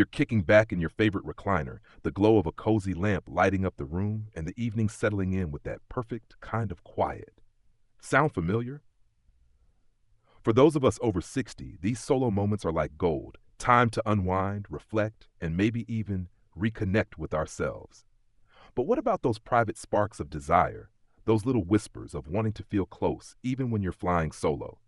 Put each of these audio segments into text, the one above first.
You're kicking back in your favorite recliner, the glow of a cozy lamp lighting up the room, and the evening settling in with that perfect kind of quiet. Sound familiar? For those of us over 60, these solo moments are like gold, time to unwind, reflect, and maybe even reconnect with ourselves. But what about those private sparks of desire, those little whispers of wanting to feel close, even when you're flying solo?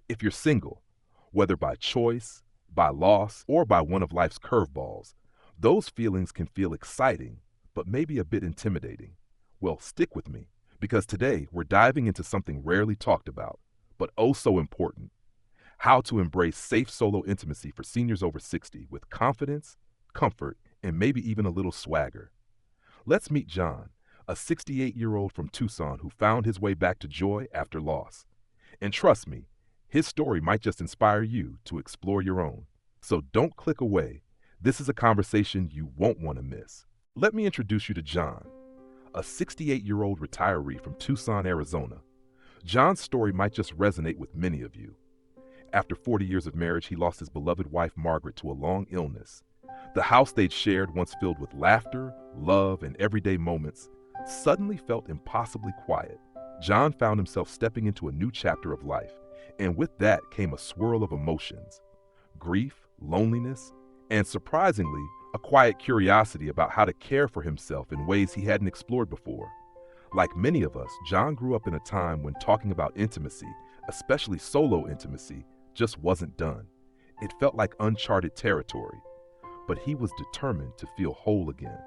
If you're single, whether by choice, by loss, or by one of life's curveballs, those feelings can feel exciting, but maybe a bit intimidating. Well, stick with me, because today we're diving into something rarely talked about, but oh so important: how to embrace safe solo intimacy for seniors over 60 with confidence, comfort, and maybe even a little swagger. Let's meet John, a 68-year-old from Tucson who found his way back to joy after loss. And trust me, his story might just inspire you to explore your own. So don't click away. This is a conversation you won't want to miss. Let me introduce you to John, a 68-year-old retiree from Tucson, Arizona. John's story might just resonate with many of you. After 40 years of marriage, he lost his beloved wife, Margaret, to a long illness. The house they'd shared, once filled with laughter, love, and everyday moments, suddenly felt impossibly quiet. John found himself stepping into a new chapter of life, and with that came a swirl of emotions: grief, loneliness, and surprisingly, a quiet curiosity about how to care for himself in ways he hadn't explored before. Like many of us, John grew up in a time when talking about intimacy, especially solo intimacy, just wasn't done. It felt like uncharted territory, but he was determined to feel whole again.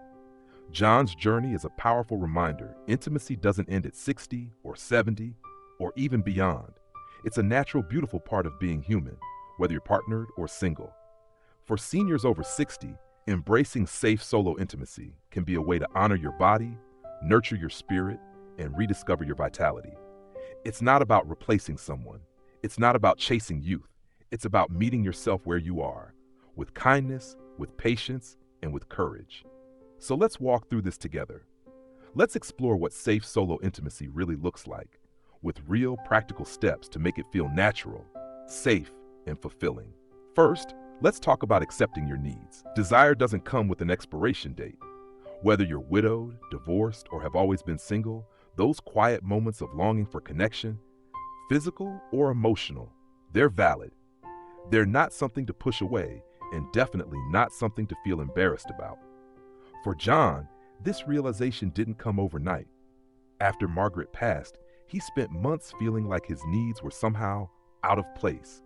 John's journey is a powerful reminder: intimacy doesn't end at 60 or 70 or even beyond. It's a natural, beautiful part of being human, whether you're partnered or single. For seniors over 60, embracing safe solo intimacy can be a way to honor your body, nurture your spirit, and rediscover your vitality. It's not about replacing someone. It's not about chasing youth. It's about meeting yourself where you are, with kindness, with patience, and with courage. So let's walk through this together. Let's explore what safe solo intimacy really looks like, with real practical steps to make it feel natural, safe, and fulfilling. First, let's talk about accepting your needs. Desire doesn't come with an expiration date. Whether you're widowed, divorced, or have always been single, those quiet moments of longing for connection, physical or emotional, they're valid. They're not something to push away, and definitely not something to feel embarrassed about. For John, this realization didn't come overnight. After Margaret passed, he spent months feeling like his needs were somehow out of place.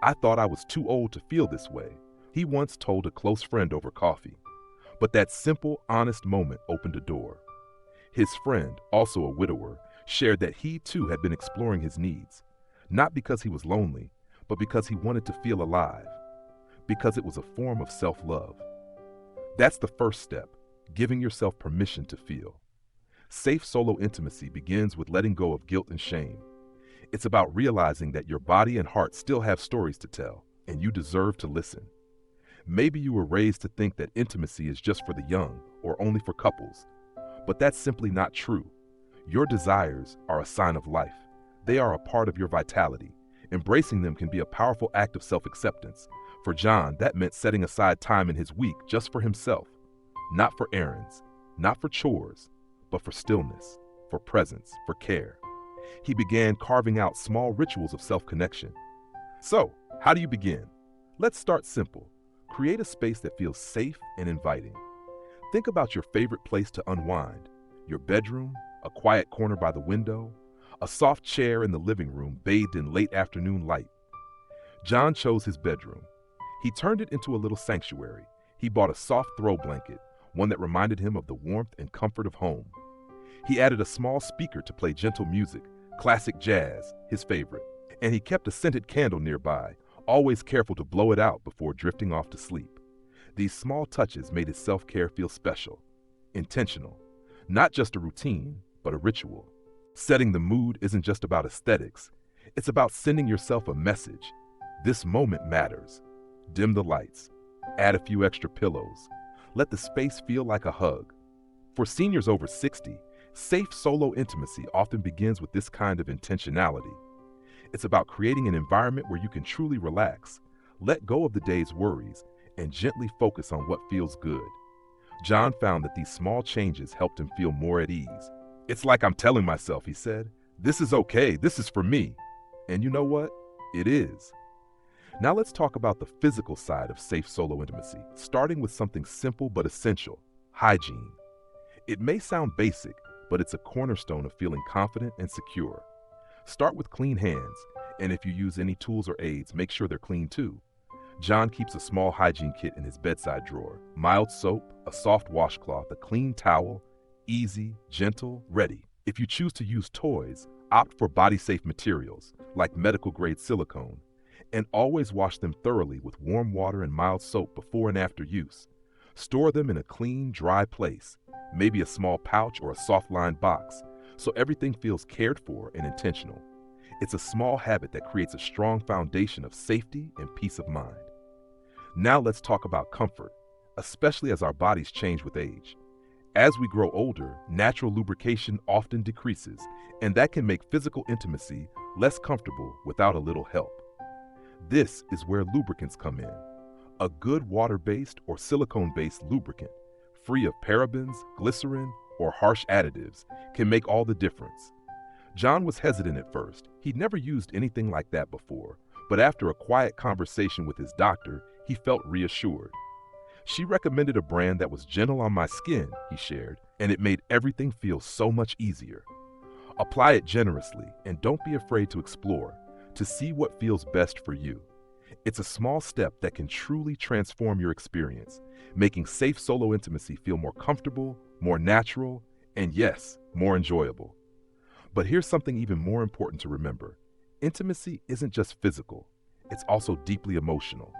"I thought I was too old to feel this way," he once told a close friend over coffee. But that simple, honest moment opened a door. His friend, also a widower, shared that he too had been exploring his needs, not because he was lonely, but because he wanted to feel alive, because it was a form of self-love. That's the first step: giving yourself permission to feel. Safe solo intimacy begins with letting go of guilt and shame. It's about realizing that your body and heart still have stories to tell, and you deserve to listen. Maybe you were raised to think that intimacy is just for the young or only for couples, but that's simply not true. Your desires are a sign of life. They are a part of your vitality. Embracing them can be a powerful act of self-acceptance. For John, that meant setting aside time in his week just for himself, not for errands, not for chores, but for stillness, for presence, for care. He began carving out small rituals of self-connection. So, how do you begin? Let's start simple. Create a space that feels safe and inviting. Think about your favorite place to unwind: your bedroom, a quiet corner by the window, a soft chair in the living room bathed in late afternoon light. John chose his bedroom. He turned it into a little sanctuary. He bought a soft throw blanket, one that reminded him of the warmth and comfort of home. He added a small speaker to play gentle music, classic jazz, his favorite, and he kept a scented candle nearby, always careful to blow it out before drifting off to sleep. These small touches made his self-care feel special, intentional, not just a routine, but a ritual. Setting the mood isn't just about aesthetics. It's about sending yourself a message. This moment matters. Dim the lights. Add a few extra pillows. Let the space feel like a hug. For seniors over 60, safe solo intimacy often begins with this kind of intentionality. It's about creating an environment where you can truly relax, let go of the day's worries, and gently focus on what feels good. John found that these small changes helped him feel more at ease. "It's like I'm telling myself," he said, "this is okay, this is for me." And you know what? It is. Now let's talk about the physical side of safe solo intimacy, starting with something simple but essential: hygiene. It may sound basic, but it's a cornerstone of feeling confident and secure. Start with clean hands, and if you use any tools or aids, make sure they're clean too. John keeps a small hygiene kit in his bedside drawer: mild soap, a soft washcloth, a clean towel, easy, gentle, ready. If you choose to use toys, opt for body-safe materials like medical-grade silicone, and always wash them thoroughly with warm water and mild soap before and after use. Store them in a clean, dry place, maybe a small pouch or a soft-lined box, so everything feels cared for and intentional. It's a small habit that creates a strong foundation of safety and peace of mind. Now let's talk about comfort, especially as our bodies change with age. As we grow older, natural lubrication often decreases, and that can make physical intimacy less comfortable without a little help. This is where lubricants come in. A good water-based or silicone-based lubricant, free of parabens, glycerin, or harsh additives, can make all the difference. John was hesitant at first. He'd never used anything like that before, but after a quiet conversation with his doctor, he felt reassured. "She recommended a brand that was gentle on my skin," he shared, "and it made everything feel so much easier." Apply it generously, and don't be afraid to explore, to see what feels best for you. It's a small step that can truly transform your experience, making safe solo intimacy feel more comfortable, more natural, and yes, more enjoyable. But here's something even more important to remember. Intimacy isn't just physical, it's also deeply emotional.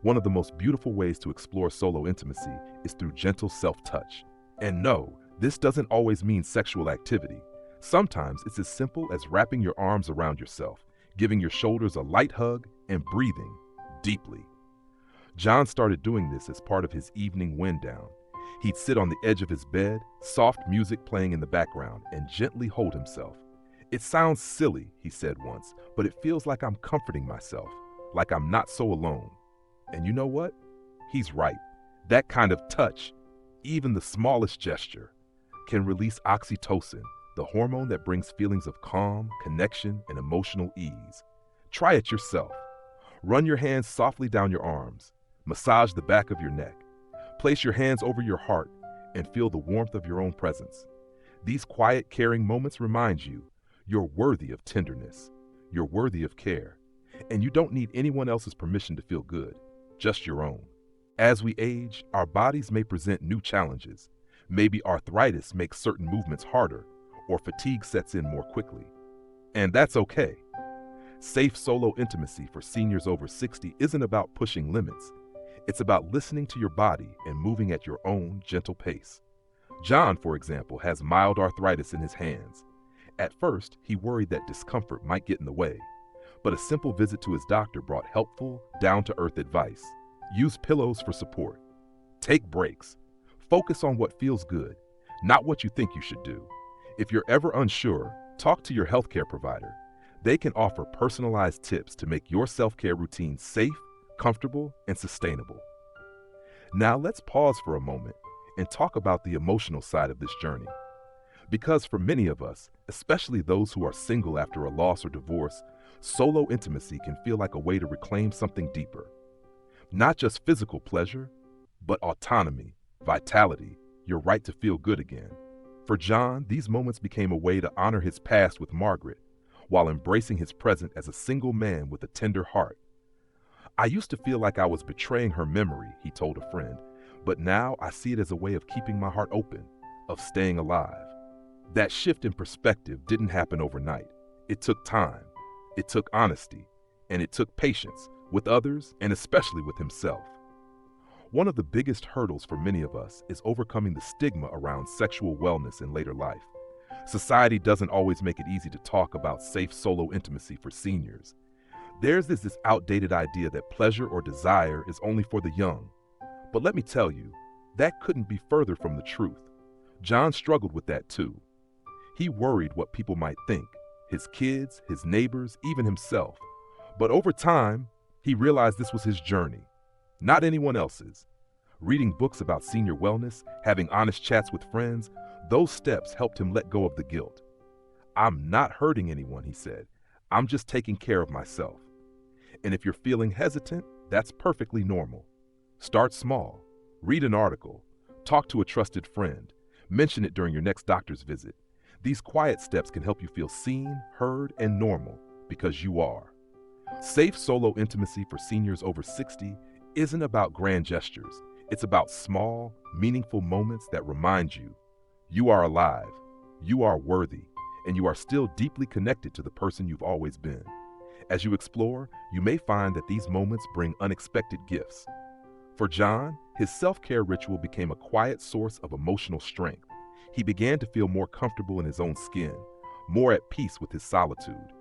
One of the most beautiful ways to explore solo intimacy is through gentle self-touch. And no, this doesn't always mean sexual activity. Sometimes it's as simple as wrapping your arms around yourself, giving your shoulders a light hug, and breathing deeply. John started doing this as part of his evening wind down. He'd sit on the edge of his bed, soft music playing in the background, and gently hold himself. "It sounds silly," he said once, "but it feels like I'm comforting myself, like I'm not so alone." And you know what? He's right. That kind of touch, even the smallest gesture, can release oxytocin, the hormone that brings feelings of calm, connection, and emotional ease. Try it yourself. Run your hands softly down your arms. Massage the back of your neck. Place your hands over your heart and feel the warmth of your own presence. These quiet, caring moments remind you you're worthy of tenderness. You're worthy of care. And you don't need anyone else's permission to feel good, just your own. As we age, our bodies may present new challenges. Maybe arthritis makes certain movements harder, or fatigue sets in more quickly. And that's okay. Safe solo intimacy for seniors over 60 isn't about pushing limits. It's about listening to your body and moving at your own gentle pace. John, for example, has mild arthritis in his hands. At first, he worried that discomfort might get in the way, but a simple visit to his doctor brought helpful, down-to-earth advice. Use pillows for support. Take breaks. Focus on what feels good, not what you think you should do. If you're ever unsure, talk to your healthcare provider. They can offer personalized tips to make your self-care routine safe, comfortable, and sustainable. Now let's pause for a moment and talk about the emotional side of this journey. Because for many of us, especially those who are single after a loss or divorce, solo intimacy can feel like a way to reclaim something deeper. Not just physical pleasure, but autonomy, vitality, your right to feel good again. For John, these moments became a way to honor his past with Margaret, while embracing his present as a single man with a tender heart. "I used to feel like I was betraying her memory," he told a friend, "but now I see it as a way of keeping my heart open, of staying alive." That shift in perspective didn't happen overnight. It took time, it took honesty, and it took patience with others and especially with himself. One of the biggest hurdles for many of us is overcoming the stigma around sexual wellness in later life. Society doesn't always make it easy to talk about safe solo intimacy for seniors. There's this outdated idea that pleasure or desire is only for the young. But let me tell you, that couldn't be further from the truth. John struggled with that too. He worried what people might think, his kids, his neighbors, even himself. But over time, he realized this was his journey, not anyone else's. Reading books about senior wellness, having honest chats with friends, those steps helped him let go of the guilt. I'm not hurting anyone, he said. I'm just taking care of myself. And if you're feeling hesitant, that's perfectly normal. Start small. Read an article. Talk to a trusted friend. Mention it during your next doctor's visit. These quiet steps can help you feel seen, heard, and normal because you are. Safe solo intimacy for seniors over 60 isn't about grand gestures. It's about small, meaningful moments that remind you you are alive, you are worthy, and you are still deeply connected to the person you've always been. As you explore, you may find that these moments bring unexpected gifts. For John, his self-care ritual became a quiet source of emotional strength. He began to feel more comfortable in his own skin, more at peace with his solitude.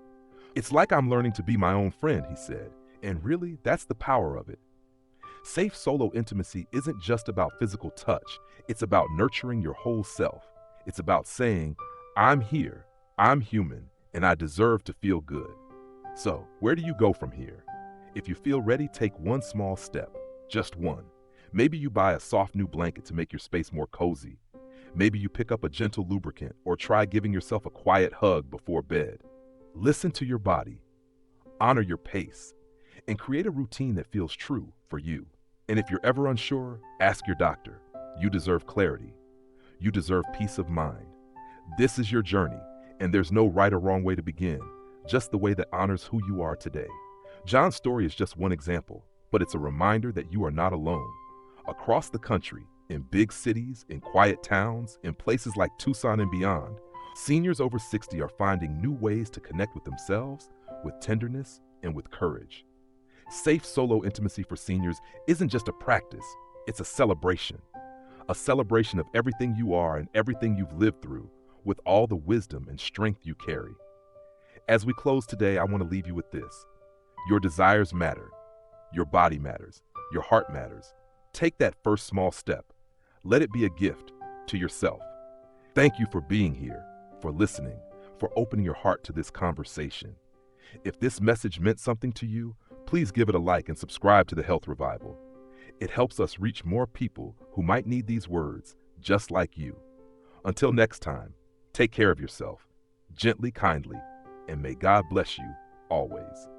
It's like I'm learning to be my own friend, he said, and really, that's the power of it. Safe solo intimacy isn't just about physical touch, it's about nurturing your whole self. It's about saying, I'm here, I'm human, and I deserve to feel good. So, where do you go from here? If you feel ready, take one small step, just one. Maybe you buy a soft new blanket to make your space more cozy. Maybe you pick up a gentle lubricant or try giving yourself a quiet hug before bed. Listen to your body, honor your pace, and create a routine that feels true for you. And if you're ever unsure, ask your doctor. You deserve clarity. You deserve peace of mind. This is your journey, and there's no right or wrong way to begin, just the way that honors who you are today. John's story is just one example, but it's a reminder that you are not alone. Across the country, in big cities, in quiet towns, in places like Tucson and beyond, seniors over 60 are finding new ways to connect with themselves, with tenderness, and with courage. Safe solo intimacy for seniors isn't just a practice, it's a celebration of everything you are and everything you've lived through, with all the wisdom and strength you carry. As we close today, I want to leave you with this. Your desires matter. Your body matters. Your heart matters. Take that first small step. Let it be a gift to yourself. Thank you for being here, for listening, for opening your heart to this conversation. If this message meant something to you, please give it a like and subscribe to the Health Revival. It helps us reach more people who might need these words, just like you. Until next time, take care of yourself, gently, kindly, and may God bless you always.